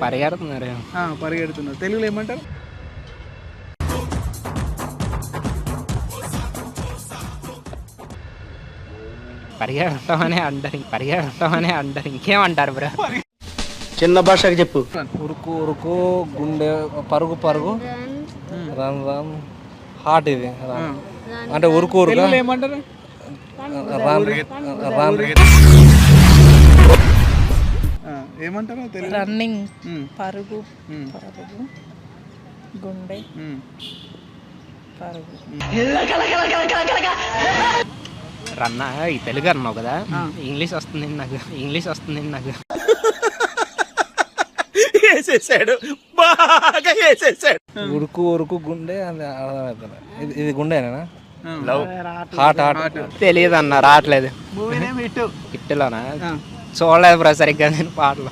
పరిగెడుతున్నారు. పరిగెడుతున్నారు. తెలుగులో ఏమంటారు? పరిగెడతామనే అంటారు. ఇంకేమంటారు బ్రో? చిన్న భాషకి చెప్పు. ఉరుకు ఉరుకు, గుండె, పరుగు పరుగు, రన్ రన్, హార్ట్. ఇది అంటే ఉరుకు ఉరుకు తెలుగులో ఏమంటారు? ఏమంటారు తెలుగు? రన్నింగ్, పరుగు, పరుగు, గుండె, పరుగు. రన్నా ఈ తెలుగు అన్నావు కదా, ఇంగ్లీష్ వస్తుంది నాకు. వేసేసాడు, బాగా వేసేసాడు. ఉరుకు ఉరుకు గుండె అని అర్థమవుతుంది. ఇది గుండెనా? లవ్, హార్ట్ హార్ట్ తెలియదు అన్న, రావట్లేదు. Movie name hit. హిట్లోనా? చూడలేదు బ్రో సరిగ్గా నేను పాటలు.